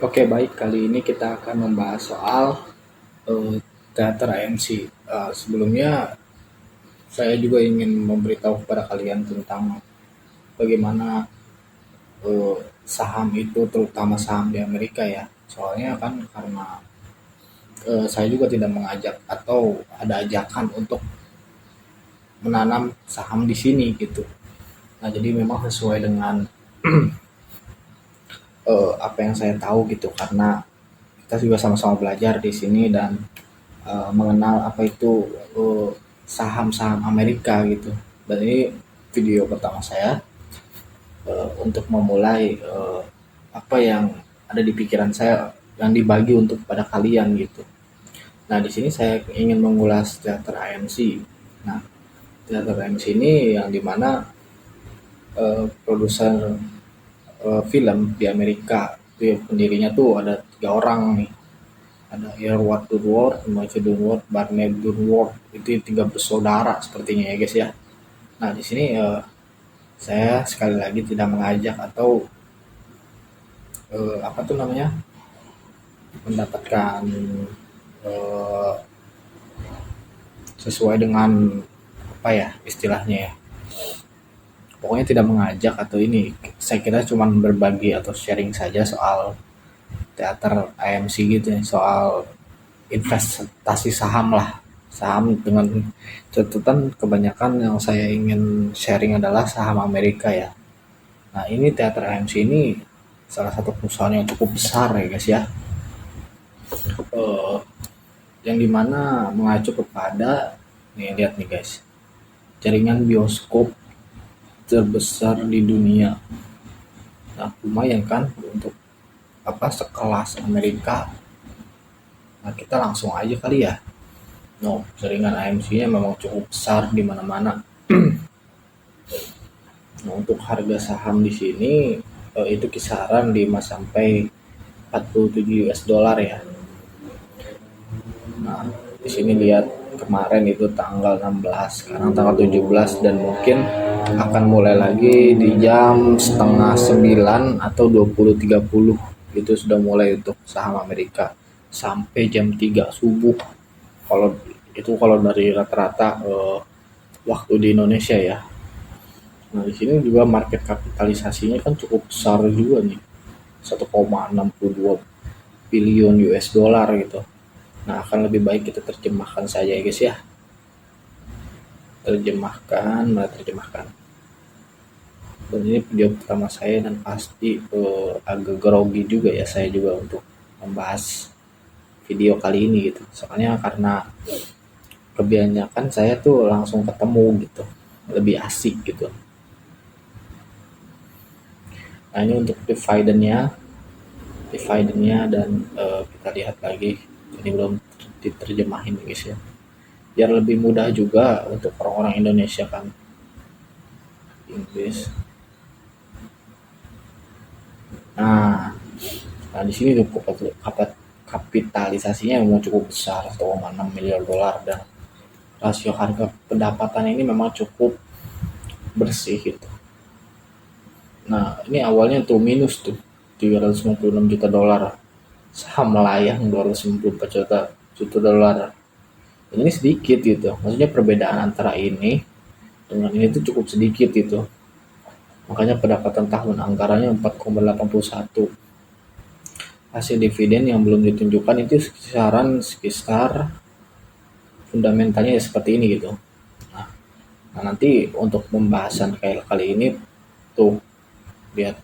Oke, baik. Kali ini kita akan membahas soal teater AMC. Sebelumnya, saya juga ingin memberitahu kepada kalian tentang bagaimana eh, saham itu, terutama saham di Amerika ya. Soalnya kan karena saya juga tidak mengajak atau ada ajakan untuk menanam saham di sini gitu. Nah, jadi memang sesuai dengan apa yang saya tahu gitu, karena kita juga sama-sama belajar di sini dan mengenal apa itu saham-saham Amerika gitu. Dan ini video pertama saya untuk memulai apa yang ada di pikiran saya yang dibagi untuk pada kalian gitu. Nah, di sini saya ingin mengulas teater AMC. Nah, teater AMC ini yang dimana produser film di Amerika itu pendirinya tuh ada 3 orang nih. Ada Edward Dunward, Michael Dunward, Barnett Dunward. Itu 3 bersaudara sepertinya ya guys ya. Nah, di sini saya sekali lagi tidak mengajak atau apa tuh namanya, mendapatkan eh, sesuai dengan apa ya istilahnya ya. Pokoknya tidak mengajak atau ini. Saya kira cuma berbagi atau sharing saja soal teater AMC gitu ya, soal investasi saham lah. Saham dengan catatan kebanyakan yang saya ingin sharing adalah saham Amerika ya. Nah, ini teater AMC ini salah satu perusahaan yang cukup besar ya guys ya. Eh, yang dimana mengacu kepada, nih lihat nih guys, jaringan bioskop terbesar di dunia. Nah, lumayan kan untuk apa sekelas Amerika. Nah, kita langsung aja kali ya. No, jaringan AMC-nya memang cukup besar di mana-mana. Nah, untuk harga saham di sini itu kisaran 5 sampai 47 US dollar ya. Nah, di sini lihat kemarin itu tanggal 16, sekarang tanggal 17 dan mungkin akan mulai lagi di jam setengah 9 atau 20.30 itu sudah mulai untuk saham Amerika sampai jam 3 subuh. Kalau itu kalau dari rata-rata waktu di Indonesia ya. Nah, di sini juga market kapitalisasinya kan cukup besar juga nih. 1,62 billion US dollar gitu. Nah, akan lebih baik kita terjemahkan saja ya guys ya. Terjemahkan, mana terjemahkan. Dan ini video pertama saya dan pasti agak grogi juga ya saya juga untuk membahas video kali ini gitu. Soalnya karena kebanyakan saya tuh langsung ketemu gitu. Lebih asik gitu. Nah, ini untuk dividennya dan kita lihat lagi. Ini belum diterjemahin guys ya. Biar lebih mudah juga untuk orang-orang Indonesia kan. Inggris. Nah, nah di sini tuh kapitalisasinya memang cukup besar, 1,6 miliar dolar, dan rasio harga pendapatan ini memang cukup bersih gitu. Nah, ini awalnya tuh minus tuh 356 juta dolar. Saham melayang 294 juta dolar. Dan ini sedikit gitu. Maksudnya perbedaan antara ini dengan ini tuh cukup sedikit gitu. Makanya pendapatan tahun anggarannya 4,81. Hasil dividen yang belum ditunjukkan itu sekitar fundamentalnya ya seperti ini gitu. Nah, nanti untuk pembahasan kayak kali ini tuh lihat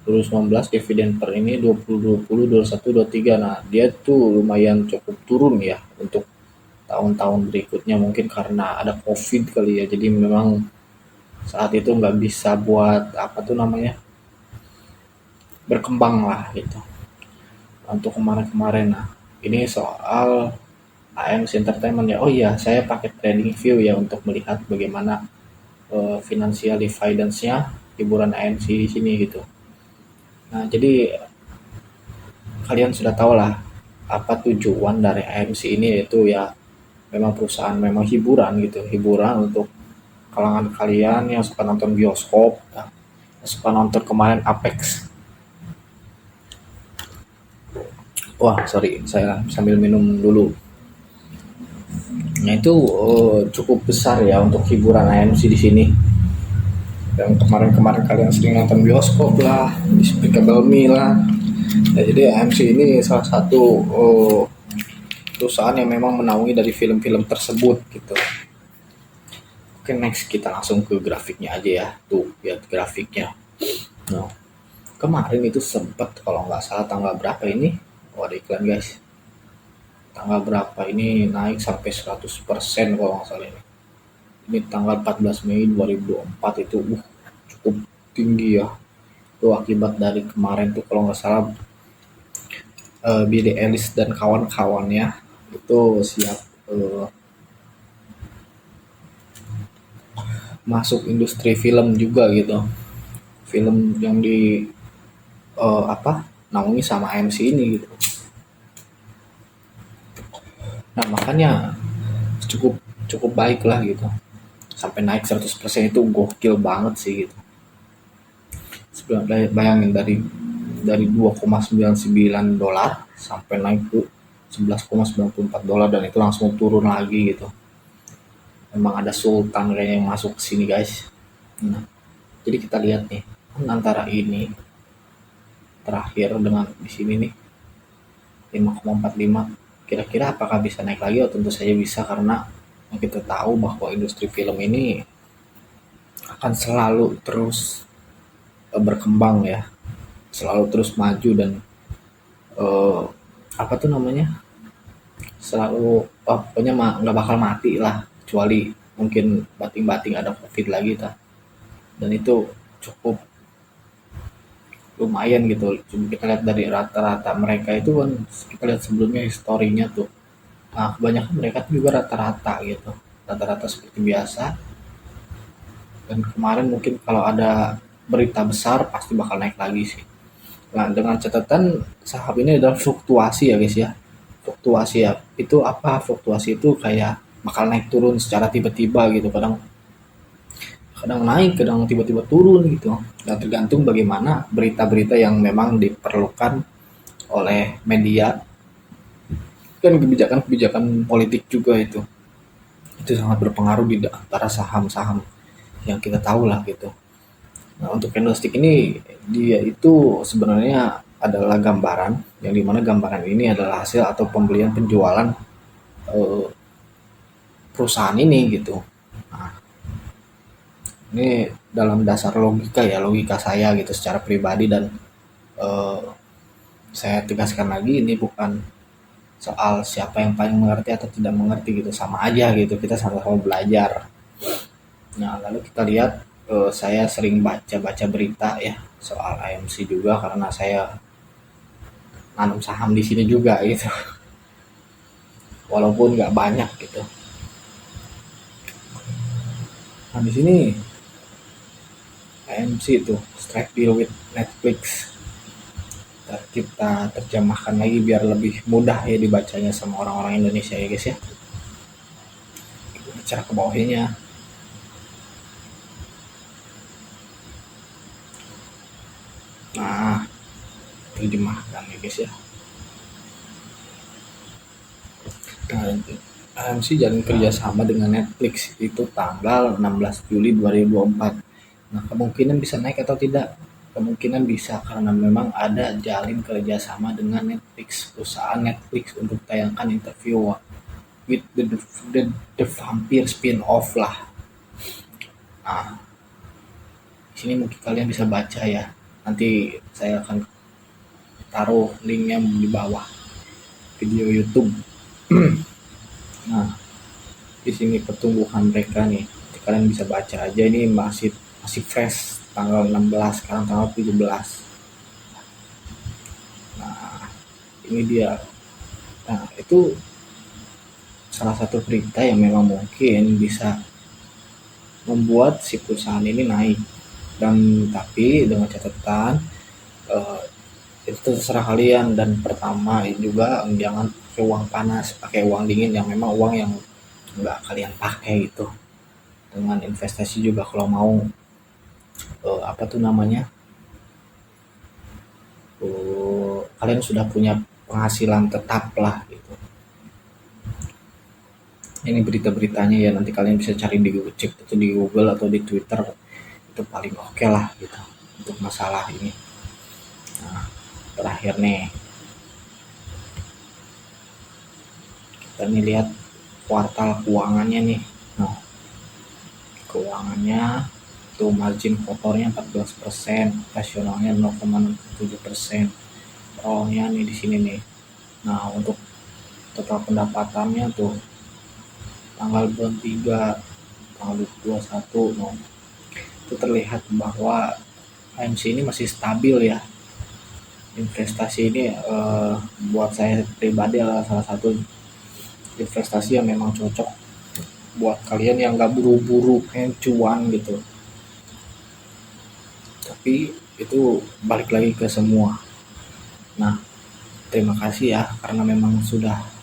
2019 dividen per ini 2020, 21, 23. Nah, dia tuh lumayan cukup turun ya untuk tahun-tahun berikutnya, mungkin karena ada COVID kali ya. Jadi memang saat itu nggak bisa buat apa tuh namanya, berkembang lah gitu. Untuk kemarin-kemarin, nah ini soal AMC Entertainment ya. Oh iya, saya pakai trading view ya untuk melihat bagaimana financial dividends-nya hiburan AMC di sini gitu. Nah, jadi kalian sudah tahu lah apa tujuan dari AMC ini, yaitu ya memang perusahaan memang hiburan gitu, hiburan untuk kalangan kalian yang suka nonton bioskop, yang suka nonton kemarin Apex. Wah, sorry, saya sambil minum dulu. Nah, itu cukup besar ya untuk hiburan AMC di sini. Yang kemarin-kemarin kalian sering nonton bioskop lah, Despicable Me lah. Ya, jadi AMC ini salah satu perusahaan yang memang menaungi dari film-film tersebut gitu. Oke, next kita langsung ke grafiknya aja ya. Tuh, lihat grafiknya. Nah, kemarin itu sempat kalau nggak salah tanggal berapa ini? Oh, ada iklan guys. Tanggal berapa ini naik sampai 100% kalau nggak salah ini. Ini tanggal 14 Mei 2024 itu cukup tinggi ya. Itu akibat dari kemarin tuh kalau nggak salah Billie Eilish dan kawan-kawannya itu siap masuk industri film juga gitu. Film yang di naungi sama AMC ini gitu. Nah, makanya cukup cukup baik lah gitu. Sampai naik 100% itu gokil banget sih gitu. Bayangin dari 2,99 dolar sampai naik ke 11,94 dolar dan itu langsung turun lagi gitu. Memang ada sultan kayaknya yang masuk ke sini guys. Nah, jadi kita lihat nih antara ini terakhir dengan di sini nih 5,45, kira-kira apakah bisa naik lagi? Oh, tentu saja bisa karena kita tahu bahwa industri film ini akan selalu terus berkembang ya, selalu terus maju dan apa tuh namanya, selalu pokoknya nggak bakal mati lah kecuali mungkin bating-bating ada covid lagi ta. Dan itu cukup lumayan gitu. Coba kita lihat dari rata-rata mereka itu kan, kita lihat sebelumnya historinya tuh. Nah, kebanyakan mereka tuh juga rata-rata gitu, rata-rata seperti biasa. Dan kemarin mungkin kalau ada berita besar pasti bakal naik lagi sih. Nah, dengan catatan saham ini adalah fluktuasi ya guys ya. Fluktuasi ya. Itu apa? Fluktuasi itu kayak bakal naik turun secara tiba-tiba gitu. Kadang kadang naik, kadang tiba-tiba turun gitu. Dan tergantung bagaimana berita-berita yang memang diperlukan oleh media dan kebijakan-kebijakan politik juga itu. Itu sangat berpengaruh di antara saham-saham yang kita tahu lah gitu. Nah, untuk candlestick ini dia itu sebenarnya adalah gambaran yang dimana gambaran ini adalah hasil atau pembelian penjualan eh, perusahaan ini gitu. Nah, ini dalam dasar logika ya, logika saya gitu secara pribadi dan eh, saya tegaskan lagi ini bukan soal siapa yang paling mengerti atau tidak mengerti gitu, sama aja gitu, kita sama-sama belajar. Nah, lalu kita lihat saya sering baca-baca berita ya soal AMC juga karena saya nanam saham di sini juga gitu. Walaupun nggak banyak gitu. Nah, di sini AMC itu strike deal with Netflix. Kita terjemahkan lagi biar lebih mudah ya dibacanya sama orang-orang Indonesia ya guys ya. Cara ke bawahnya. Nah, terjemahkan ya guys ya. Nah, AMC jalin kerjasama dengan Netflix itu tanggal 16 Juli 2024. Nah, kemungkinan bisa naik atau tidak? Kemungkinan bisa karena memang ada jalin kerjasama dengan Netflix, perusahaan Netflix untuk tayangkan interview with the vampire spin-off lah. Nah, di sini mungkin kalian bisa baca ya. Nanti saya akan taruh linknya di bawah video YouTube. Nah, di sini pertumbuhan mereka nih. Kalian bisa baca aja, ini masih fresh tanggal 16, sekarang tanggal 17. Nah, ini dia. Nah, itu salah satu berita yang memang mungkin bisa membuat si perusahaan ini naik. Dan tapi dengan catatan itu terserah kalian, dan pertama juga jangan pakai uang panas, pakai uang dingin yang memang uang yang nggak kalian pakai gitu. Dengan investasi juga kalau mau apa tuh namanya, kalian sudah punya penghasilan tetap lah gitu. Ini berita-beritanya ya, nanti kalian bisa cari di Google, cek itu di Google atau di Twitter, itu paling oke lah gitu untuk masalah ini. Nah, terakhir nih kita nih lihat kuartal keuangannya nih. Nah, keuangannya tuh margin kotornya 14%, operasionalnya 0,7%. Rohnya nih di sini nih. Nah, untuk total pendapatannya tuh tanggal bulan 3, tanggal 21, no, itu terlihat bahwa AMC ini masih stabil ya. Investasi ini buat saya pribadi adalah salah satu investasi yang memang cocok buat kalian yang gak buru-buru pengen cuan gitu. Tapi itu balik lagi ke semua. Nah, terima kasih ya karena memang sudah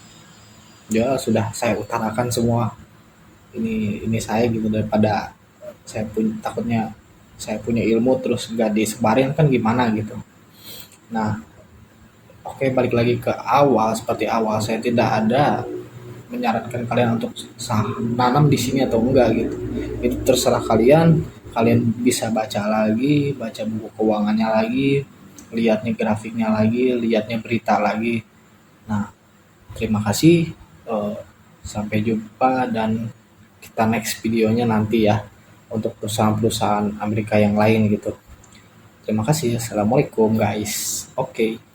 saya utarakan semua ini saya gitu, daripada saya takutnya saya punya ilmu terus gak disebarin kan gimana gitu. Nah, oke, balik lagi ke awal, seperti awal saya tidak ada menyarankan kalian untuk nanam di sini atau enggak gitu. Itu terserah kalian. Kalian bisa baca lagi, baca buku keuangannya lagi, lihatnya grafiknya lagi, lihatnya berita lagi. Nah, terima kasih. Sampai jumpa dan kita next videonya nanti ya untuk perusahaan-perusahaan Amerika yang lain gitu. Terima kasih. Assalamualaikum guys. Oke.